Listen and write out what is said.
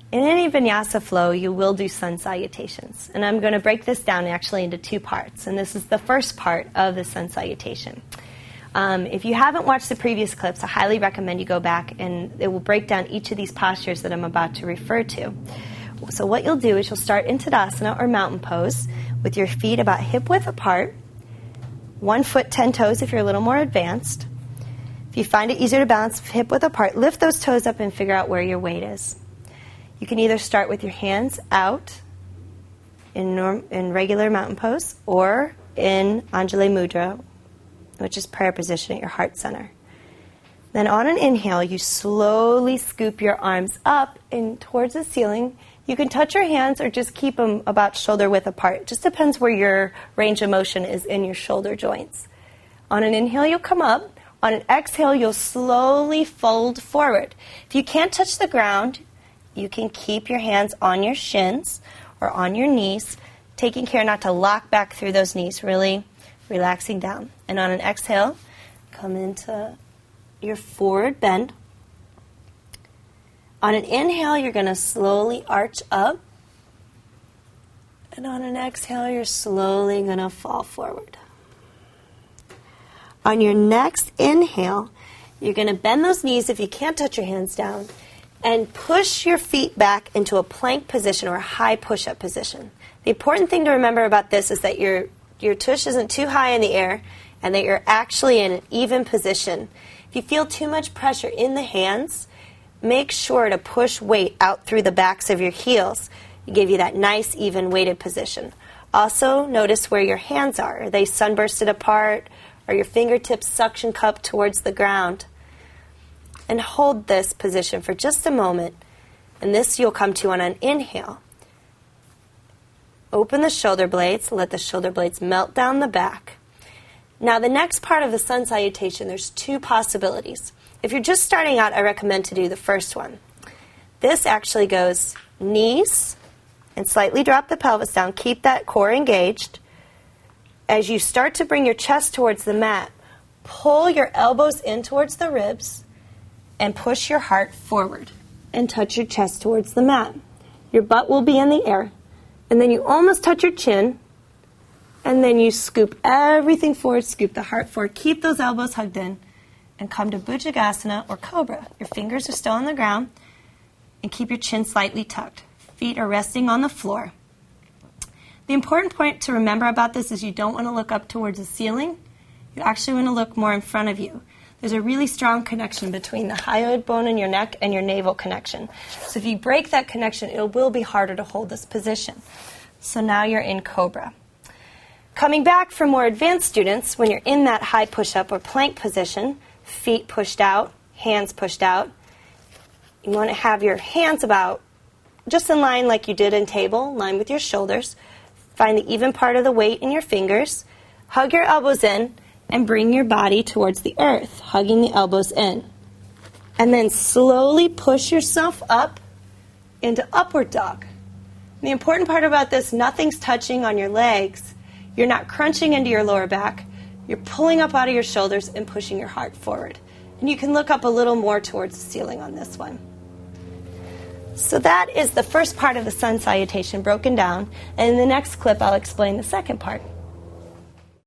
In any vinyasa flow, you will do sun salutations. And I'm going to break this down actually into two parts. And this is the first part of the sun salutation. If you haven't watched the previous clips, I highly recommend you go back, and it will break down each of these postures that I'm about to refer to. So what you'll do is you'll start in Tadasana or mountain pose with your feet about hip width apart, 1 foot, 10 toes if you're a little more advanced. If you find it easier to balance hip width apart, lift those toes up and figure out where your weight is. You can either start with your hands out in regular mountain pose or in Anjali Mudra, which is prayer position at your heart center. Then on an inhale, you slowly scoop your arms up and towards the ceiling. You can touch your hands or just keep them about shoulder width apart. It just depends where your range of motion is in your shoulder joints. On an inhale, you'll come up. On an exhale, you'll slowly fold forward. If you can't touch the ground, you can keep your hands on your shins or on your knees, taking care not to lock back through those knees, really relaxing down. And on an exhale, come into your forward bend. On an inhale, you're going to slowly arch up. And on an exhale, you're slowly going to fall forward. On your next inhale, you're going to bend those knees if you can't touch your hands down and push your feet back into a plank position or a high push-up position. The important thing to remember about this is that your tush isn't too high in the air and that you're actually in an even position. If you feel too much pressure in the hands, make sure to push weight out through the backs of your heels. It give you that nice, even weighted position. Also, notice where your hands are. Are they sunbursted apart? Are your fingertips suction cupped towards the ground? And hold this position for just a moment. And this you'll come to on an inhale. Open the shoulder blades. Let the shoulder blades melt down the back. Now, the next part of the sun salutation, there's two possibilities. If you're just starting out, I recommend to do the first one. This actually goes knees and slightly drop the pelvis down. Keep that core engaged. As you start to bring your chest towards the mat, pull your elbows in towards the ribs and push your heart forward and touch your chest towards the mat. Your butt will be in the air, and then you almost touch your chin, and then you scoop everything forward, scoop the heart forward, keep those elbows hugged in, and come to Bhujagasana or Cobra. Your fingers are still on the ground, and keep your chin slightly tucked. Feet are resting on the floor. The important point to remember about this is you don't want to look up towards the ceiling. You actually want to look more in front of you. There's a really strong connection between the hyoid bone in your neck and your navel connection. So if you break that connection, it will be harder to hold this position. So now you're in Cobra. Coming back for more advanced students, when you're in that high push-up or plank position, feet pushed out, hands pushed out, you want to have your hands about just in line like you did in table, in line with your shoulders. Find the even part of the weight in your fingers. Hug your elbows in and bring your body towards the earth, hugging the elbows in. And then slowly push yourself up into upward dog. And the important part about this, nothing's touching on your legs. You're not crunching into your lower back. You're pulling up out of your shoulders and pushing your heart forward. And you can look up a little more towards the ceiling on this one. So that is the first part of the sun salutation broken down. And in the next clip, I'll explain the second part.